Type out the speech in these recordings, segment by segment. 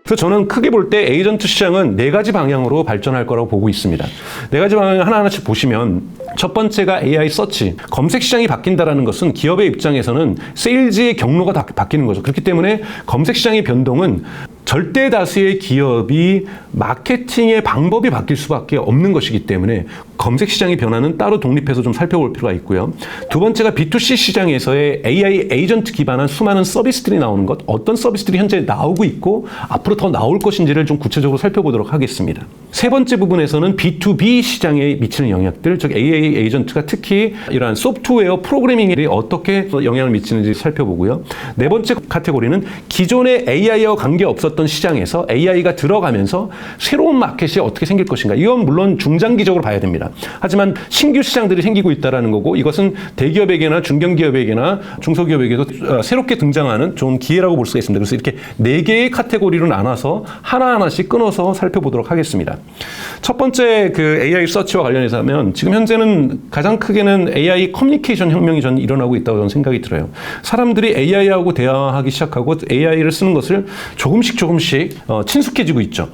그래서 저는 크게 볼 때 에이전트 시장은 4가지 방향으로 발전할 거라고 보고 있습니다. 4가지 방향 하나하나씩 보시면 첫 번째가 AI 서치. 검색 시장이 바뀐다는 것은 기업의 입장에서는 세일즈의 경로가 다 바뀌는 거죠. 그렇기 때문에 검색 시장의 변동은 절대 다수의 기업이 마케팅의 방법이 바뀔 수밖에 없는 것이기 때문에 검색 시장의 변화는 따로 독립해서 좀 살펴볼 필요가 있고요. 두 번째가 B2C 시장에서의 AI 에이전트 기반한 수많은 서비스들이 나오는 것, 어떤 서비스들이 현재 나오고 있고 앞으로 더 나올 것인지를 좀 구체적으로 살펴보도록 하겠습니다. 세 번째 부분에서는 B2B 시장에 미치는 영향들, 즉 AI 에이전트가 특히 이러한 소프트웨어 프로그래밍에 어떻게 영향을 미치는지 살펴보고요. 네 번째 카테고리는 기존의 AI와 관계없었던 시장에서 AI가 들어가면서 새로운 마켓이 어떻게 생길 것인가. 이건 물론 중장기적으로 봐야 됩니다. 하지만 신규 시장들이 생기고 있다는 거고 이것은 대기업에게나 중견기업에게나 중소기업에게도 새롭게 등장하는 좋은 기회라고 볼 수가 있습니다. 그래서 이렇게 4개의 카테고리로 나눠서 하나하나씩 끊어서 살펴보도록 하겠습니다. 첫 번째 그 AI 서치와 관련해서 하면 지금 현재는 가장 크게는 AI 커뮤니케이션 혁명이 저는 일어나고 있다고 저는 생각이 들어요. 사람들이 AI하고 대화하기 시작하고 AI를 쓰는 것을 조금씩 친숙해지고 있죠.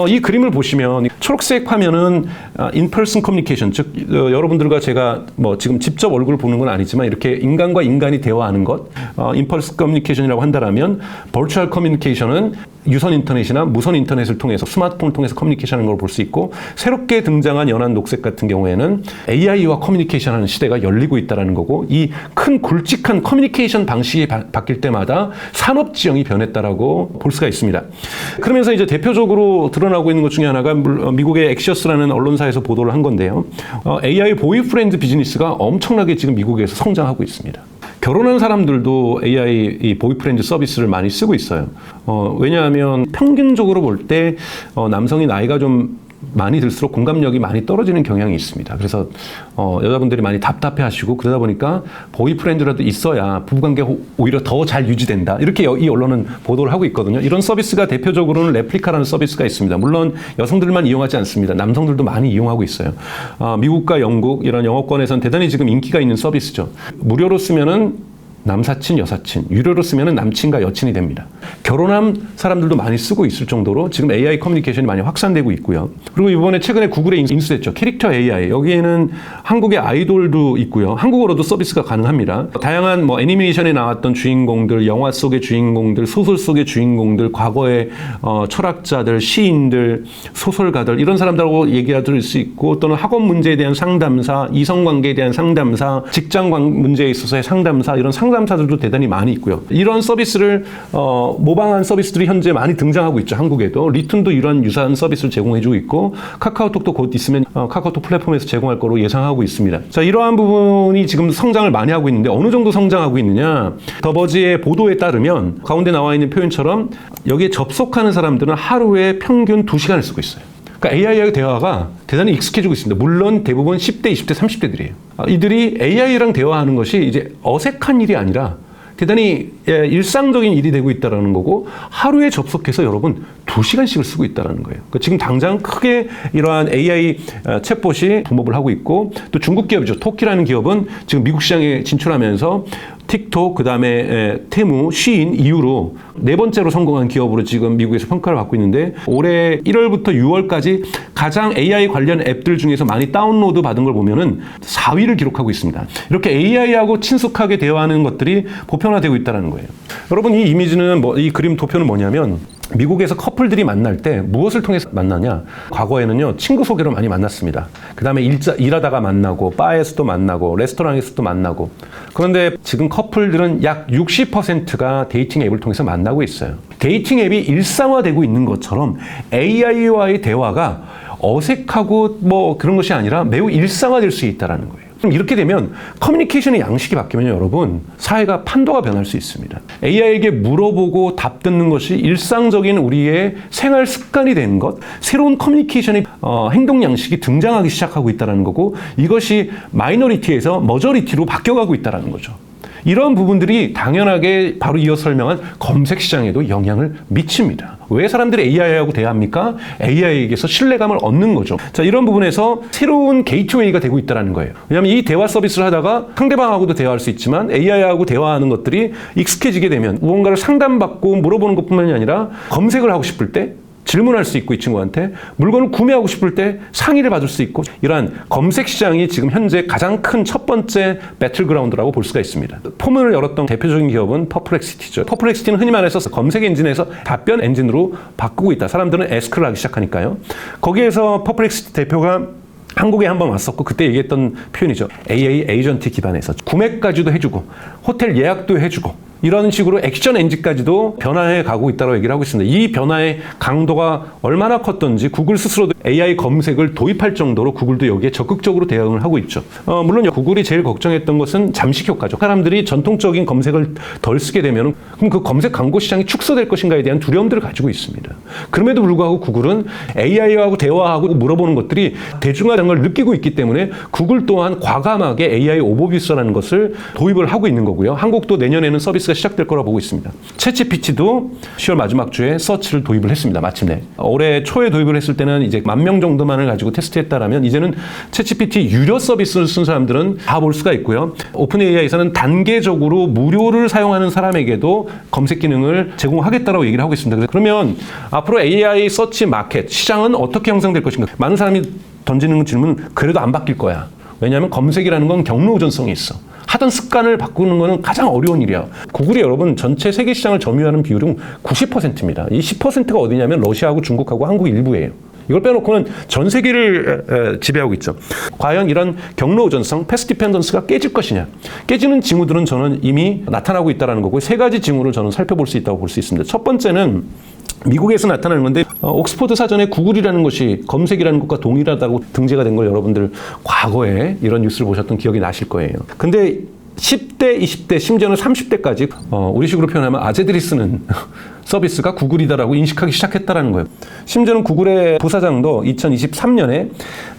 이 그림을 보시면 초록색 화면은 in-person communication, 즉 여러분들과 제가 지금 직접 얼굴을 보는 건 아니지만 이렇게 인간과 인간이 대화하는 것, in-person communication이라고 한다면 virtual communication은 유선 인터넷이나 무선 인터넷을 통해서 스마트폰을 통해서 커뮤니케이션하는 걸 볼 수 있고 새롭게 등장한 연한 녹색 같은 경우에는 AI와 커뮤니케이션하는 시대가 열리고 있다는 거고 이 큰 굵직한 커뮤니케이션 방식이 바뀔 때마다 산업 지형이 변했다라고 볼 수가 있습니다. 그러면서 이제 대표적으로 드러나고 있는 것 중에 하나가 미국의 엑시어스라는 언론사에서 보도를 한 건데요. AI 보이프렌드 비즈니스가 엄청나게 지금 미국에서 성장하고 있습니다. 결혼한 사람들도 AI 이 보이프렌드 서비스를 많이 쓰고 있어요. 왜냐하면 평균적으로 볼 때 남성이 나이가 좀 많이 들수록 공감력이 많이 떨어지는 경향이 있습니다. 그래서 여자분들이 많이 답답해하시고 그러다 보니까 보이프렌드라도 있어야 부부관계가 오히려 더 잘 유지된다. 이렇게 이 언론은 보도를 하고 있거든요. 이런 서비스가 대표적으로는 레플리카라는 서비스가 있습니다. 물론 여성들만 이용하지 않습니다. 남성들도 많이 이용하고 있어요. 미국과 영국 이런 영어권에서는 대단히 지금 인기가 있는 서비스죠. 무료로 쓰면은 남사친, 여사친, 유료로 쓰면 남친과 여친이 됩니다. 결혼한 사람들도 많이 쓰고 있을 정도로 지금 AI 커뮤니케이션이 많이 확산되고 있고요. 그리고 이번에 최근에 구글에 인수됐죠. 캐릭터 AI. 여기에는 한국의 아이돌도 있고요. 한국어로도 서비스가 가능합니다. 다양한 애니메이션에 나왔던 주인공들, 영화 속의 주인공들, 소설 속의 주인공들, 과거의 철학자들, 시인들, 소설가들 이런 사람들하고 얘기가 들을 수 있고 또는 학업 문제에 대한 상담사, 이성관계에 대한 상담사, 직장 문제에 있어서의 상담사 이런 상담사들도 대단히 많이 있고요. 이런 서비스를 모방한 서비스들이 현재 많이 등장하고 있죠. 한국에도 리툰도 이런 유사한 서비스를 제공해주고 있고 카카오톡도 곧 있으면 카카오톡 플랫폼에서 제공할 거로 예상하고 있습니다. 자, 이러한 부분이 지금 성장을 많이 하고 있는데 어느 정도 성장하고 있느냐? 더버지의 보도에 따르면 가운데 나와 있는 표현처럼 여기에 접속하는 사람들은 하루에 평균 2시간을 쓰고 있어요. 그러니까 AI와의 대화가 대단히 익숙해지고 있습니다. 물론 대부분 10대, 20대, 30대들이에요. 이들이 AI랑 대화하는 것이 이제 어색한 일이 아니라 대단히 일상적인 일이 되고 있다는 거고 하루에 접속해서 여러분 2시간씩을 쓰고 있다는 거예요. 그러니까 지금 당장 크게 이러한 AI 챗봇이 붐업을 하고 있고 또 중국 기업이죠. 토키라는 기업은 지금 미국 시장에 진출하면서 틱톡, 그 다음에 테무, 쉬인 이후로 4번째로 성공한 기업으로 지금 미국에서 평가를 받고 있는데 올해 1월부터 6월까지 가장 AI 관련 앱들 중에서 많이 다운로드 받은 걸 보면은 4위를 기록하고 있습니다. 이렇게 AI하고 친숙하게 대화하는 것들이 보편화되고 있다는 거예요. 여러분 이 이미지는 이 그림 도표는 뭐냐면 미국에서 커플들이 만날 때 무엇을 통해서 만나냐? 과거에는요, 친구 소개로 많이 만났습니다. 그 다음에 일하다가 만나고, 바에서도 만나고, 레스토랑에서도 만나고. 그런데 지금 커플들은 약 60%가 데이팅 앱을 통해서 만나고 있어요. 데이팅 앱이 일상화되고 있는 것처럼 AI와의 대화가 어색하고 그런 것이 아니라 매우 일상화될 수 있다는 거예요. 그럼 이렇게 되면 커뮤니케이션의 양식이 바뀌면 여러분 사회가 판도가 변할 수 있습니다. AI에게 물어보고 답 듣는 것이 일상적인 우리의 생활 습관이 된 것, 새로운 커뮤니케이션의 행동 양식이 등장하기 시작하고 있다는 거고 이것이 마이너리티에서 머저리티로 바뀌어가고 있다는 거죠. 이런 부분들이 당연하게 바로 이어서 설명한 검색 시장에도 영향을 미칩니다. 왜 사람들이 AI하고 대화합니까? AI에게서 신뢰감을 얻는 거죠. 자, 이런 부분에서 새로운 게이트웨이가 되고 있다는 거예요. 왜냐하면 이 대화 서비스를 하다가 상대방하고도 대화할 수 있지만 AI하고 대화하는 것들이 익숙해지게 되면 무언가를 상담받고 물어보는 것뿐만이 아니라 검색을 하고 싶을 때 질문할 수 있고 이 친구한테 물건을 구매하고 싶을 때 상의를 받을 수 있고 이러한 검색 시장이 지금 현재 가장 큰 첫 번째 배틀그라운드라고 볼 수가 있습니다. 포문을 열었던 대표적인 기업은 퍼플렉시티죠. 퍼플렉시티는 흔히 말해서 검색 엔진에서 답변 엔진으로 바꾸고 있다. 사람들은 에스크를 하기 시작하니까요. 거기에서 퍼플렉시티 대표가 한국에 한번 왔었고 그때 얘기했던 표현이죠. AI 에이전트 기반에서 구매까지도 해주고 호텔 예약도 해주고 이런 식으로 액션 엔진까지도 변화해 가고 있다고 얘기를 하고 있습니다. 이 변화의 강도가 얼마나 컸던지 구글 스스로도 AI 검색을 도입할 정도로 구글도 여기에 적극적으로 대응을 하고 있죠. 물론 구글이 제일 걱정했던 것은 잠식 효과죠. 사람들이 전통적인 검색을 덜 쓰게 되면 그럼 그 검색 광고 시장이 축소될 것인가에 대한 두려움들을 가지고 있습니다. 그럼에도 불구하고 구글은 AI하고 대화하고 물어보는 것들이 대중화된 걸 느끼고 있기 때문에 구글 또한 과감하게 AI 오버뷰스라는 것을 도입을 하고 있는 거고요. 한국도 내년에는 서비스가 시작될 거라고 보고 있습니다. 챗GPT도 10월 마지막 주에 서치를 도입을 했습니다. 마침내. 올해 초에 도입을 했을 때는 이제 10,000명 정도만을 가지고 테스트했다라면 이제는 챗GPT 유료 서비스를 쓴 사람들은 다 볼 수가 있고요. 오픈 AI에서는 단계적으로 무료를 사용하는 사람에게도 검색 기능을 제공하겠다라고 얘기를 하고 있습니다. 그러면 앞으로 AI 서치 마켓 시장은 어떻게 형성될 것인가? 많은 사람이 던지는 질문은 그래도 안 바뀔 거야. 왜냐하면 검색이라는 건 경로 의존성이 있어. 하던 습관을 바꾸는 것은 가장 어려운 일이야. 구글이 여러분 전체 세계 시장을 점유하는 비율은 90%입니다. 이 10%가 어디냐면 러시아하고 중국하고 한국 일부예요. 이걸 빼놓고는 전 세계를 지배하고 있죠. 과연 이런 경로 의존성, 패스 디펜던스가 깨질 것이냐. 깨지는 징후들은 저는 이미 나타나고 있다는 거고 세 가지 징후를 저는 살펴볼 수 있다고 볼 수 있습니다. 첫 번째는 미국에서 나타나는 건데 옥스퍼드 사전에 구글이라는 것이 검색이라는 것과 동일하다고 등재가 된 걸 여러분들 과거에 이런 뉴스를 보셨던 기억이 나실 거예요. 근데 10대, 20대, 심지어는 30대까지 우리식으로 표현하면 아재들이 쓰는 서비스가 구글이다라고 인식하기 시작했다는 거예요. 심지어는 구글의 부사장도 2023년에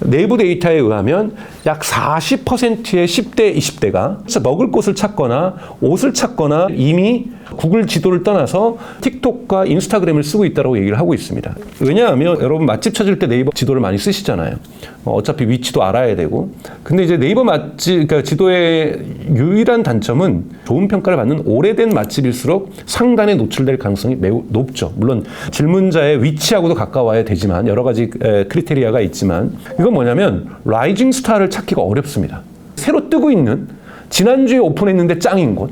내부 데이터에 의하면 약 40%의 10대, 20대가 먹을 곳을 찾거나 옷을 찾거나 이미 구글 지도를 떠나서 틱톡과 인스타그램을 쓰고 있다고 얘기를 하고 있습니다. 왜냐하면 여러분 맛집 찾을 때 네이버 지도를 많이 쓰시잖아요. 어차피 위치도 알아야 되고. 근데 이제 네이버 맛집, 그러니까 지도의 유일한 단점은 좋은 평가를 받는 오래된 맛집일수록 상단에 노출될 가능성이 매우 높죠. 물론 질문자의 위치하고도 가까워야 되지만 여러 가지 크리테리아가 있지만 이건 뭐냐면 라이징 스타를 찾기가 어렵습니다. 새로 뜨고 있는 지난주에 오픈했는데 짱인 곳.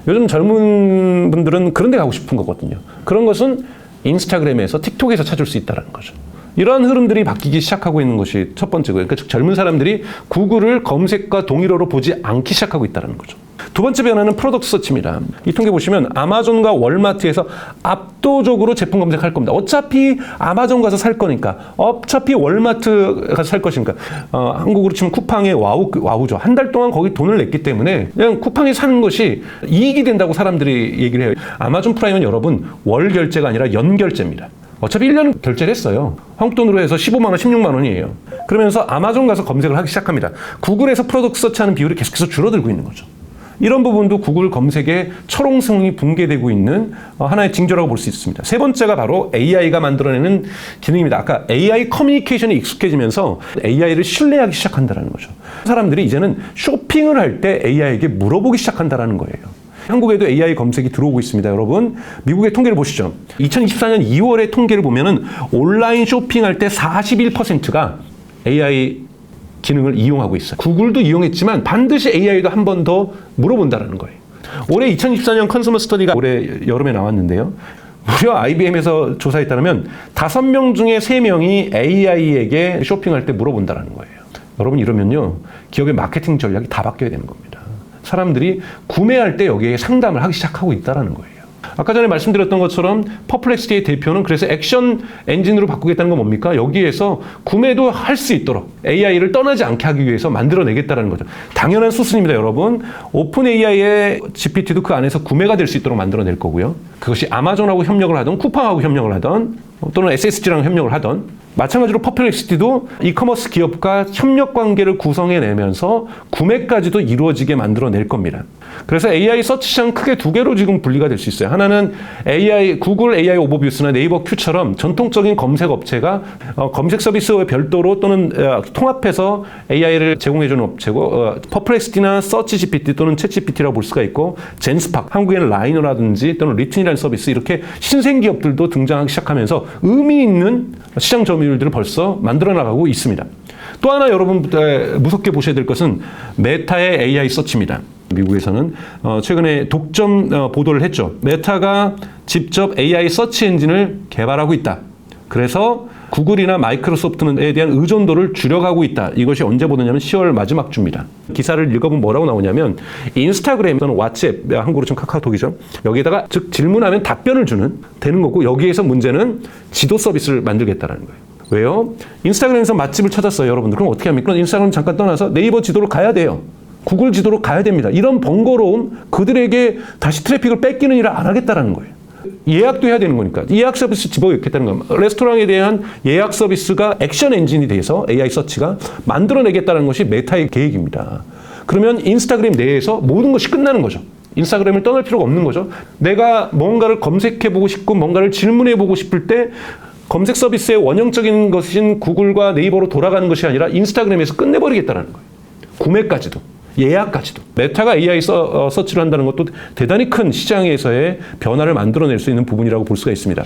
요즘 젊은 분들은 그런 데 가고 싶은 거거든요. 그런 것은 인스타그램에서 틱톡에서 찾을 수 있다는 거죠. 이러한 흐름들이 바뀌기 시작하고 있는 것이 첫 번째고요. 그러니까 즉 젊은 사람들이 구글을 검색과 동일어로 보지 않기 시작하고 있다는 거죠. 두 번째 변화는 프로덕트 서치입니다. 이 통계 보시면 아마존과 월마트에서 압도적으로 제품 검색할 겁니다. 어차피 아마존 가서 살 거니까, 어차피 월마트 가서 살 것이니까, 한국으로 치면 쿠팡의 와우죠. 한 달 동안 거기 돈을 냈기 때문에 그냥 쿠팡에 사는 것이 이익이 된다고 사람들이 얘기를 해요. 아마존 프라임은 여러분 월 결제가 아니라 연 결제입니다. 어차피 1년 결제를 했어요. 한국 돈으로 해서 15만 원, 16만 원이에요. 그러면서 아마존 가서 검색을 하기 시작합니다. 구글에서 프로덕트 서치하는 비율이 계속해서 줄어들고 있는 거죠. 이런 부분도 구글 검색의 철옹성이 붕괴되고 있는 하나의 징조라고 볼 수 있습니다. 세 번째가 바로 AI가 만들어내는 기능입니다. 아까 AI 커뮤니케이션이 익숙해지면서 AI를 신뢰하기 시작한다는 거죠. 사람들이 이제는 쇼핑을 할 때 AI에게 물어보기 시작한다는 거예요. 한국에도 AI 검색이 들어오고 있습니다. 여러분 미국의 통계를 보시죠. 2024년 2월의 통계를 보면은 온라인 쇼핑할 때 41%가 AI 기능을 이용하고 있어요. 구글도 이용했지만 반드시 AI도 한 번 더 물어본다는 거예요. 올해 2024년 컨슈머 스터디가 올해 여름에 나왔는데요. 무려 IBM에서 조사에 따르면 5명 중에 3명이 AI에게 쇼핑할 때 물어본다는 거예요. 여러분 이러면요. 기업의 마케팅 전략이 다 바뀌어야 되는 겁니다. 사람들이 구매할 때 여기에 상담을 하기 시작하고 있다는 거예요. 아까 전에 말씀드렸던 것처럼 퍼플렉시티의 대표는 그래서 액션 엔진으로 바꾸겠다는 건 뭡니까? 여기에서 구매도 할 수 있도록 AI를 떠나지 않게 하기 위해서 만들어내겠다는 거죠. 당연한 수순입니다, 여러분. 오픈 AI의 GPT도 그 안에서 구매가 될 수 있도록 만들어낼 거고요. 그것이 아마존하고 협력을 하던 쿠팡하고 협력을 하던 또는 SSG랑 협력을 하던, 마찬가지로 퍼플렉시티도 이커머스 기업과 협력 관계를 구성해내면서 구매까지도 이루어지게 만들어낼 겁니다. 그래서 AI 서치 시장 크게 두 개로 지금 분리가 될 수 있어요. 하나는 구글 AI 오버뷰스나 네이버 큐처럼 전통적인 검색 업체가 검색 서비스와 별도로 또는 통합해서 AI를 제공해주는 업체고, 퍼플렉시티나 서치 GPT 또는 챗 GPT라고 볼 수가 있고, 젠스팍, 한국에는 라이노라든지 또는 리튼이라는 서비스, 이렇게 신생 기업들도 등장하기 시작하면서 의미 있는 시장 점유율들을 벌써 만들어 나가고 있습니다. 또 하나 여러분 무섭게 보셔야 될 것은 메타의 AI 서치입니다. 미국에서는 최근에 독점 보도를 했죠. 메타가 직접 AI 서치 엔진을 개발하고 있다. 그래서 구글이나 마이크로소프트에 대한 의존도를 줄여가고 있다. 이것이 언제 보느냐면 10월 마지막 주입니다. 기사를 읽어보면 뭐라고 나오냐면, 인스타그램 또는 왓츠앱, 한국으로 좀 카카오톡이죠. 여기에다가 즉 질문하면 답변을 되는 거고, 여기에서 문제는 지도 서비스를 만들겠다는 거예요. 왜요? 인스타그램에서 맛집을 찾았어요, 여러분들. 그럼 어떻게 합니까? 인스타그램 잠깐 떠나서 네이버 지도로 가야 돼요. 구글 지도로 가야 됩니다. 이런 번거로움, 그들에게 다시 트래픽을 뺏기는 일을 안 하겠다는 거예요. 예약도 해야 되는 거니까. 예약 서비스 집어넣겠다는 겁니다. 레스토랑에 대한 예약 서비스가 액션 엔진이 돼서 AI 서치가 만들어내겠다는 것이 메타의 계획입니다. 그러면 인스타그램 내에서 모든 것이 끝나는 거죠. 인스타그램을 떠날 필요가 없는 거죠. 내가 뭔가를 검색해보고 싶고 뭔가를 질문해보고 싶을 때 검색 서비스의 원형적인 것인 구글과 네이버로 돌아가는 것이 아니라 인스타그램에서 끝내버리겠다는 거예요. 구매까지도. 예약까지도. 메타가 AI 서치를 한다는 것도 대단히 큰 시장에서의 변화를 만들어낼 수 있는 부분이라고 볼 수가 있습니다.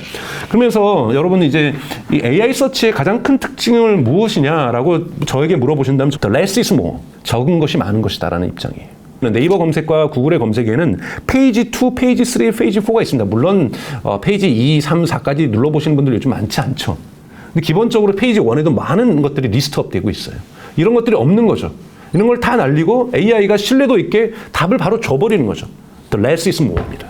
그러면서 여러분 이제 이 AI 서치의 가장 큰 특징을 무엇이냐라고 저에게 물어보신다면 less is more. 적은 것이 많은 것이다라는 입장이에요. 네이버 검색과 구글의 검색에는 페이지 2, 페이지 3, 페이지 4가 있습니다. 물론 페이지 2, 3, 4까지 눌러보시는 분들 요즘 많지 않죠. 근데 기본적으로 페이지 1에도 많은 것들이 리스트업되고 있어요. 이런 것들이 없는 거죠. 이런 걸 다 날리고 AI가 신뢰도 있게 답을 바로 줘버리는 거죠. The less is more입니다.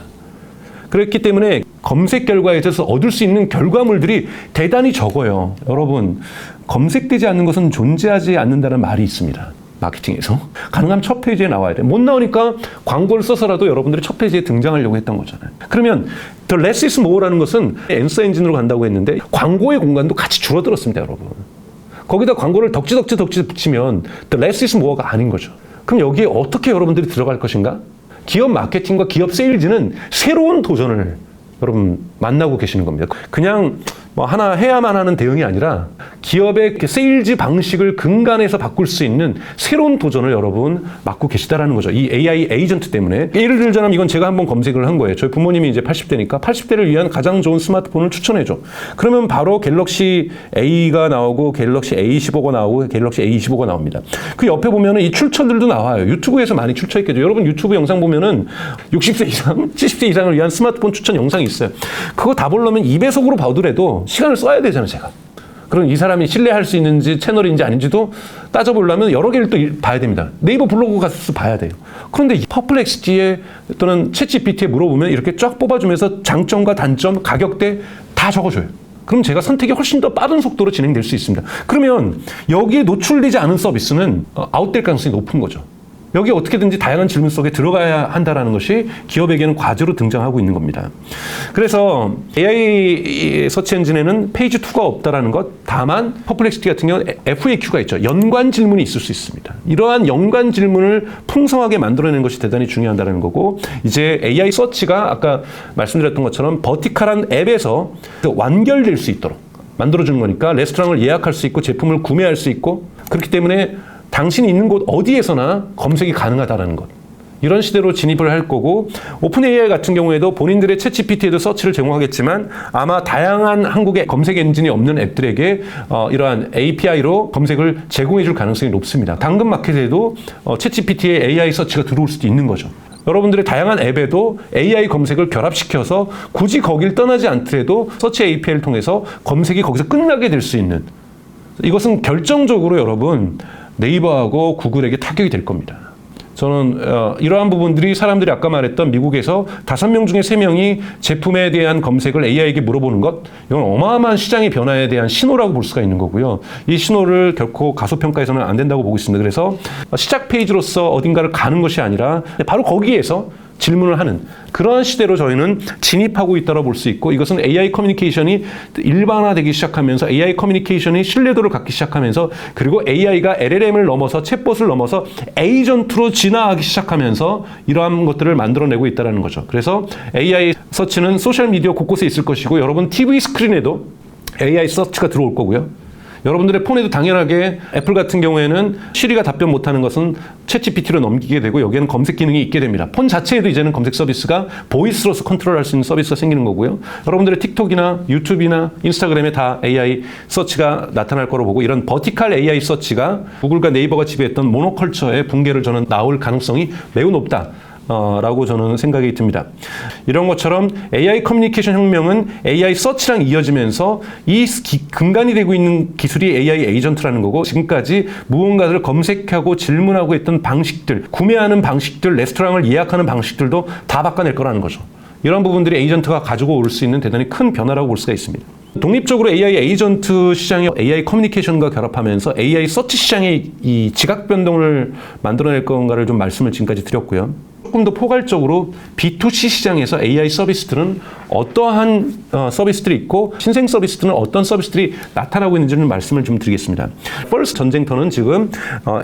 그렇기 때문에 검색 결과에 대해서 얻을 수 있는 결과물들이 대단히 적어요. 여러분, 검색되지 않는 것은 존재하지 않는다는 말이 있습니다. 마케팅에서. 가능하면 첫 페이지에 나와야 돼. 못 나오니까 광고를 써서라도 여러분들이 첫 페이지에 등장하려고 했던 거잖아요. 그러면 The less is more라는 것은 앤서 엔진으로 간다고 했는데 광고의 공간도 같이 줄어들었습니다, 여러분. 거기다 광고를 덕지 붙이면 the less is more가 아닌 거죠. 그럼 여기에 어떻게 여러분들이 들어갈 것인가? 기업 마케팅과 기업 세일즈는 새로운 도전을 여러분 만나고 계시는 겁니다. 그냥 뭐 하나 해야만 하는 대응이 아니라 기업의 세일즈 방식을 근간에서 바꿀 수 있는 새로운 도전을 여러분 맡고 계시다라는 거죠. 이 AI 에이전트 때문에. 예를 들자면 이건 제가 한번 검색을 한 거예요. 저희 부모님이 이제 80대니까 80대를 위한 가장 좋은 스마트폰을 추천해줘. 그러면 바로 갤럭시 A가 나오고 갤럭시 A15가 나오고 갤럭시 A25가 나옵니다. 그 옆에 보면은 이 출처들도 나와요. 유튜브에서 많이 출처했겠죠. 여러분 유튜브 영상 보면은 60세 이상, 70세 이상을 위한 스마트폰 추천 영상이 있어요. 그거 다 보려면 2배속으로 봐두래도 시간을 써야 되잖아요, 제가. 그럼 이 사람이 신뢰할 수 있는지 채널인지 아닌지도 따져보려면 여러 개를 또 봐야 됩니다. 네이버 블로그 가서 봐야 돼요. 그런데 퍼플렉시티에 또는 챗 GPT에 물어보면 이렇게 쫙 뽑아주면서 장점과 단점, 가격대 다 적어줘요. 그럼 제가 선택이 훨씬 더 빠른 속도로 진행될 수 있습니다. 그러면 여기에 노출되지 않은 서비스는 아웃될 가능성이 높은 거죠. 여기 어떻게든지 다양한 질문 속에 들어가야 한다는 것이 기업에게는 과제로 등장하고 있는 겁니다. 그래서 AI 서치 엔진에는 페이지 2가 없다라는 것, 다만 퍼플렉시티 같은 경우는 FAQ가 있죠. 연관 질문이 있을 수 있습니다. 이러한 연관 질문을 풍성하게 만들어내는 것이 대단히 중요하다는 거고, 이제 AI 서치가 아까 말씀드렸던 것처럼 버티컬한 앱에서 완결될 수 있도록 만들어주는 거니까 레스토랑을 예약할 수 있고 제품을 구매할 수 있고, 그렇기 때문에 당신이 있는 곳 어디에서나 검색이 가능하다는 것. 이런 시대로 진입을 할 거고, 오픈 AI 같은 경우에도 본인들의 챗 GPT에도 서치를 제공하겠지만 아마 다양한 한국의 검색 엔진이 없는 앱들에게 이러한 API로 검색을 제공해 줄 가능성이 높습니다. 당근마켓에도 챗 GPT의 AI 서치가 들어올 수도 있는 거죠. 여러분들의 다양한 앱에도 AI 검색을 결합시켜서 굳이 거길 떠나지 않더라도 서치 API를 통해서 검색이 거기서 끝나게 될 수 있는, 이것은 결정적으로 여러분 네이버하고 구글에게 타격이 될 겁니다. 저는 이러한 부분들이 사람들이 아까 말했던 미국에서 5명 중에 3명이 제품에 대한 검색을 AI에게 물어보는 것, 이건 어마어마한 시장의 변화에 대한 신호라고 볼 수가 있는 거고요. 이 신호를 결코 가소평가해서는 안 된다고 보고 있습니다. 그래서 시작 페이지로서 어딘가를 가는 것이 아니라 바로 거기에서 질문을 하는 그런 시대로 저희는 진입하고 있다고 볼 수 있고, 이것은 AI 커뮤니케이션이 일반화되기 시작하면서 AI 커뮤니케이션이 신뢰도를 갖기 시작하면서, 그리고 AI가 LLM을 넘어서 챗봇을 넘어서 에이전트로 진화하기 시작하면서 이러한 것들을 만들어내고 있다는 거죠. 그래서 AI 서치는 소셜미디어 곳곳에 있을 것이고, 여러분 TV 스크린에도 AI 서치가 들어올 거고요. 여러분들의 폰에도 당연하게 애플 같은 경우에는 시리가 답변 못하는 것은 챗GPT로 넘기게 되고, 여기에는 검색 기능이 있게 됩니다. 폰 자체에도 이제는 검색 서비스가 보이스로서 컨트롤할 수 있는 서비스가 생기는 거고요. 여러분들의 틱톡이나 유튜브나 인스타그램에 다 AI 서치가 나타날 거로 보고, 이런 버티컬 AI 서치가 구글과 네이버가 지배했던 모노컬처의 붕괴를 저는 나올 가능성이 매우 높다. 라고 저는 생각이 듭니다. 이런 것처럼 AI 커뮤니케이션 혁명은 AI 서치랑 이어지면서 이 근간이 되고 있는 기술이 AI 에이전트라는 거고, 지금까지 무언가를 검색하고 질문하고 했던 방식들, 구매하는 방식들, 레스토랑을 예약하는 방식들도 다 바꿔낼 거라는 거죠. 이런 부분들이 에이전트가 가지고 올 수 있는 대단히 큰 변화라고 볼 수가 있습니다. 독립적으로 AI 에이전트 시장이 AI 커뮤니케이션과 결합하면서 AI 서치 시장의 이 지각 변동을 만들어낼 건가를 좀 말씀을 지금까지 드렸고요. 조금 더 포괄적으로 B2C 시장에서 AI 서비스들은 어떠한 서비스들이 있고, 신생 서비스들은 어떤 서비스들이 나타나고 있는지는 말씀을 좀 드리겠습니다. 퍼스트 전쟁터는 지금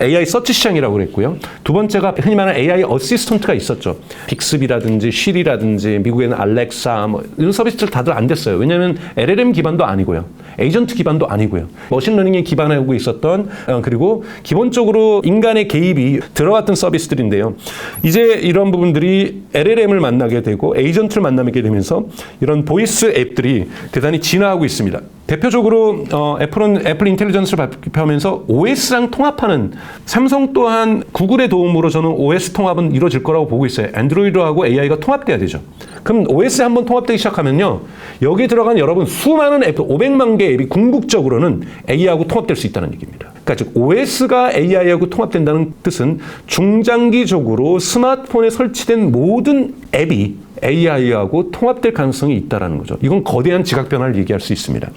AI 서치 시장이라고 그랬고요. 두 번째가 흔히 말하는 AI 어시스턴트가 있었죠. 빅스비라든지 시리라든지 미국에는 알렉사 이런 서비스들 다들 안 됐어요. 왜냐하면 LLM 기반도 아니고요. 에이전트 기반도 아니고요. 머신러닝에 기반하고 있었던, 그리고 기본적으로 인간의 개입이 들어갔던 서비스들인데요. 이제 이런 부분들이 LLM을 만나게 되고 에이전트를 만나게 되면서 이런 보이스 앱들이 대단히 진화하고 있습니다. 대표적으로 애플은 애플 인텔리전스를 발표하면서 OS랑 통합하는, 삼성 또한 구글의 도움으로 저는 OS 통합은 이루어질 거라고 보고 있어요. 안드로이드하고 AI가 통합돼야 되죠. 그럼 OS 한번 통합되기 시작하면요, 여기에 들어간 여러분 수많은 앱, 500만 개 앱이 궁극적으로는 AI하고 통합될 수 있다는 얘기입니다. 그러니까 즉 OS가 AI하고 통합된다는 뜻은 중장기적으로 스마트폰에 설치된 모든 앱이 AI하고 통합될 가능성이 있다는 거죠. 이건 거대한 지각 변화를 얘기할 수 있습니다.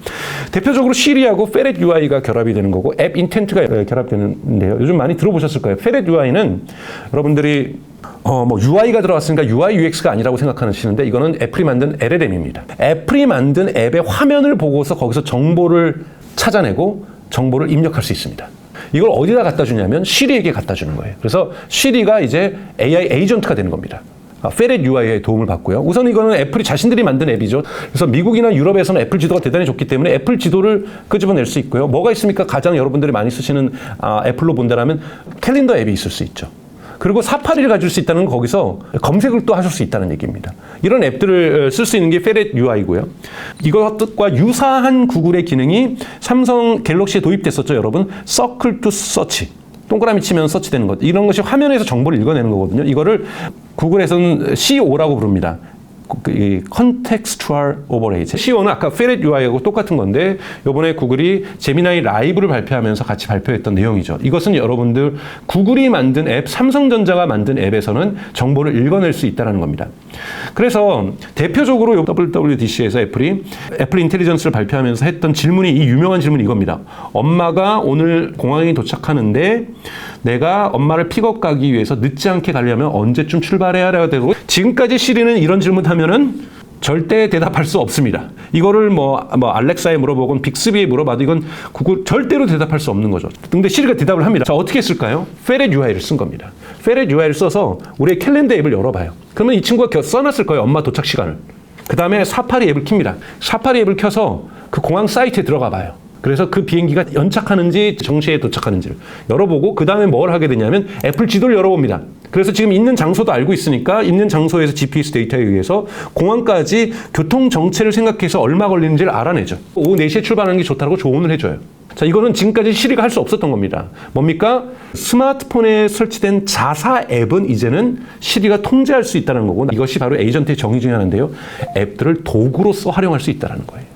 대표적으로 시리하고 페렛 UI가 결합이 되는 거고, 앱 인텐트가 결합되는데요. 요즘 많이 들어보셨을 거예요. 페렛 UI는 여러분들이 UI가 들어갔으니까 UI, UX가 아니라고 생각하시는데, 이거는 애플이 만든 LLM입니다. 애플이 만든 앱의 화면을 보고서 거기서 정보를 찾아내고 정보를 입력할 수 있습니다. 이걸 어디다 갖다 주냐면 시리에게 갖다 주는 거예요. 그래서 시리가 이제 AI 에이전트가 되는 겁니다. 페렛 UI의 도움을 받고요. 우선 이거는 애플이 자신들이 만든 앱이죠. 그래서 미국이나 유럽에서는 애플 지도가 대단히 좋기 때문에 애플 지도를 끄집어낼 수 있고요. 뭐가 있습니까? 가장 여러분들이 많이 쓰시는 애플로 본다면 캘린더 앱이 있을 수 있죠. 그리고 사파리를 가질 수 있다는 건 거기서 검색을 또 하실 수 있다는 얘기입니다. 이런 앱들을 쓸 수 있는 게 페렛 UI고요. 이것과 유사한 구글의 기능이 삼성 갤럭시에 도입됐었죠, 여러분. 서클 투 서치. 동그라미 치면 서치되는 것. 이런 것이 화면에서 정보를 읽어내는 거거든요. 이거를 구글에서는 CO라고 부릅니다. Contextual Overlay. CO는 아까 페렛 UI하고 똑같은 건데, 이번에 구글이 제미나이 라이브를 발표하면서 같이 발표했던 내용이죠. 이것은 여러분들 구글이 만든 앱, 삼성전자가 만든 앱에서는 정보를 읽어낼 수 있다는 겁니다. 그래서 대표적으로 WWDC에서 애플 인텔리전스를 발표하면서 했던 질문이, 이 유명한 질문이 이겁니다. 엄마가 오늘 공항에 도착하는데 내가 엄마를 픽업 가기 위해서 늦지 않게 가려면 언제쯤 출발해야 되고, 지금까지 시리는 이런 질문하면은 절대 대답할 수 없습니다. 이거를 알렉사에 물어보건 빅스비에 물어봐도 이건 구글 절대로 대답할 수 없는 거죠. 근데 시리가 대답을 합니다. 자, 어떻게 했을까요? 페렛 UI를 쓴 겁니다. 페렛 UI를 써서 우리의 캘린더 앱을 열어봐요. 그러면 이 친구가 써놨을 거예요. 엄마 도착 시간을. 그 다음에 사파리 앱을 킵니다. 사파리 앱을 켜서 그 공항 사이트에 들어가 봐요. 그래서 그 비행기가 연착하는지 정시에 도착하는지를 열어보고, 그 다음에 뭘 하게 되냐면 애플 지도를 열어봅니다. 그래서 지금 있는 장소도 알고 있으니까 있는 장소에서 GPS 데이터에 의해서 공항까지 교통 정체를 생각해서 얼마 걸리는지를 알아내죠. 오후 4시에 출발하는 게 좋다고 조언을 해줘요. 자, 이거는 지금까지 시리가 할 수 없었던 겁니다. 뭡니까? 스마트폰에 설치된 자사 앱은 이제는 시리가 통제할 수 있다는 거고, 이것이 바로 에이전트의 정의 중에 하나인데요. 앱들을 도구로서 활용할 수 있다는 거예요.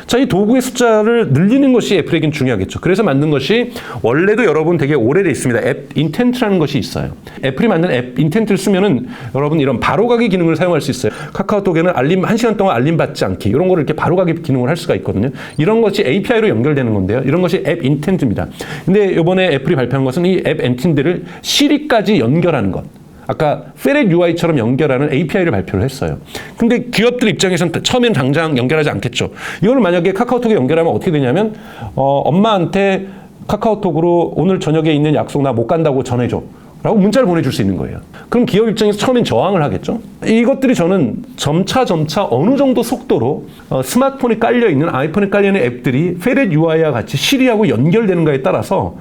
자, 이 도구의 숫자를 늘리는 것이 애플에겐 중요하겠죠. 그래서 만든 것이, 원래도 여러분 되게 오래돼 있습니다. 앱 인텐트라는 것이 있어요. 애플이 만든 앱 인텐트를 쓰면은 여러분 이런 바로가기 기능을 사용할 수 있어요. 카카오톡에는 알림 1시간 동안 알림 받지 않기, 이런 거를 이렇게 바로가기 기능을 할 수가 있거든요. 이런 것이 API로 연결되는 건데요. 이런 것이 앱 인텐트입니다. 근데 이번에 애플이 발표한 것은 이 앱 인텐트를 시리까지 연결하는 것. 아까 Feret UI처럼 연결하는 API를 발표를 했어요. 근데 기업들 입장에서는 처음엔 당장 연결하지 않겠죠. 이걸 만약에 카카오톡에 연결하면 어떻게 되냐면 엄마한테 카카오톡으로 오늘 저녁에 있는 약속 나 못 간다고 전해줘. 라고 문자를 보내줄 수 있는 거예요. 그럼 기업 입장에서 처음엔 저항을 하겠죠. 이것들이 저는 점차 어느 정도 속도로 스마트폰에 깔려있는 아이폰에 깔려있는 앱들이 Feret UI와 같이 시리하고 연결되는가에 따라서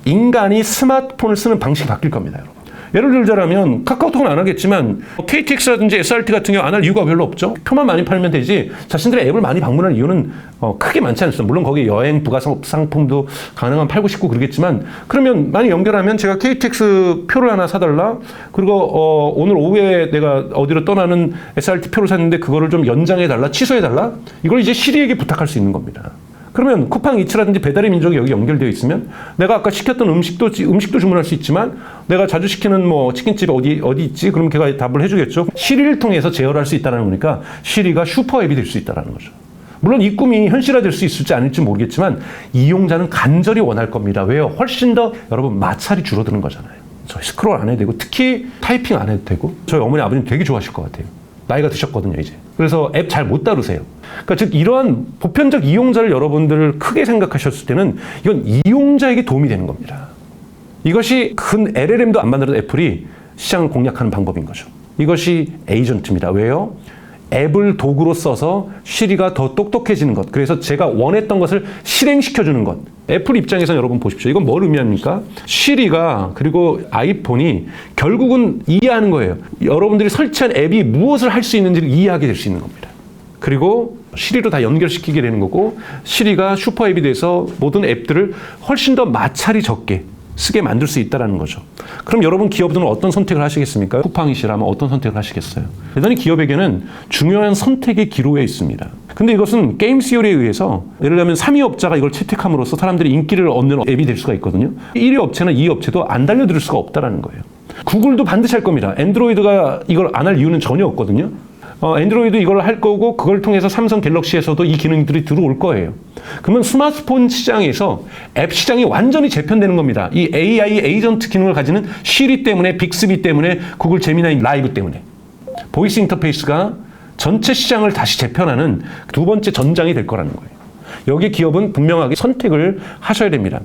인간이 스마트폰을 쓰는 방식이 바뀔 겁니다. 여러분. 예를 들자면 카카오톡은 안 하겠지만 KTX라든지 SRT 같은 경우 안 할 이유가 별로 없죠. 표만 많이 팔면 되지 자신들의 앱을 많이 방문할 이유는 크게 많지 않습니다. 물론 거기에 여행 부가 상품도 가능한 팔고 싶고 그러겠지만 그러면 많이 연결하면 제가 KTX 표를 하나 사달라. 그리고 오늘 오후에 내가 어디로 떠나는 SRT 표를 샀는데 그거를 좀 연장해달라, 취소해달라. 이걸 이제 시리에게 부탁할 수 있는 겁니다. 그러면 쿠팡이츠라든지 배달의 민족이 여기 연결되어 있으면 내가 아까 시켰던 음식도 주문할 수 있지만 내가 자주 시키는 뭐 치킨집 어디 있지? 그럼 걔가 답을 해주겠죠. 시리를 통해서 제어를 할 수 있다는 거니까 시리가 슈퍼앱이 될 수 있다는 거죠. 물론 이 꿈이 현실화될 수 있을지 아닐지 모르겠지만 이용자는 간절히 원할 겁니다. 왜요? 훨씬 더 여러분 마찰이 줄어드는 거잖아요. 저희 스크롤 안 해도 되고 특히 타이핑 안 해도 되고 저희 어머니 아버님 되게 좋아하실 것 같아요. 나이가 드셨거든요, 이제. 그래서 앱 잘 못 다루세요. 그러니까 즉 이러한 보편적 이용자를 여러분들 크게 생각하셨을 때는 이건 이용자에게 도움이 되는 겁니다. 이것이 큰 LLM도 안 만들어도 애플이 시장을 공략하는 방법인 거죠. 이것이 에이전트입니다. 왜요? 앱을 도구로 써서 시리가 더 똑똑해지는 것. 그래서 제가 원했던 것을 실행시켜주는 것. 애플 입장에서 여러분 보십시오. 이건 뭘 의미합니까? 시리가 그리고 아이폰이 결국은 이해하는 거예요. 여러분들이 설치한 앱이 무엇을 할 수 있는지를 이해하게 될 수 있는 겁니다. 그리고 시리로 다 연결시키게 되는 거고 시리가 슈퍼앱이 돼서 모든 앱들을 훨씬 더 마찰이 적게 쓰게 만들 수 있다는 거죠. 그럼 여러분 기업들은 어떤 선택을 하시겠습니까? 쿠팡이시라면 어떤 선택을 하시겠어요? 대단히 기업에게는 중요한 선택의 기로에 있습니다. 근데 이것은 게임 시어리에 의해서 예를 들면 3위 업자가 이걸 채택함으로써 사람들이 인기를 얻는 앱이 될 수가 있거든요. 1위 업체는 2위 업체도 안 달려들 수가 없다는 거예요. 구글도 반드시 할 겁니다. 안드로이드가 이걸 안 할 이유는 전혀 없거든요. 안드로이드 이걸 할 거고 그걸 통해서 삼성 갤럭시에서도 이 기능들이 들어올 거예요. 그러면 스마트폰 시장에서 앱 시장이 완전히 재편되는 겁니다. 이 AI 에이전트 기능을 가지는 시리 때문에, 빅스비 때문에, 구글 제미나이 라이브 때문에 보이스 인터페이스가 전체 시장을 다시 재편하는 두 번째 전장이 될 거라는 거예요. 여기 기업은 분명하게 선택을 하셔야 됩니다.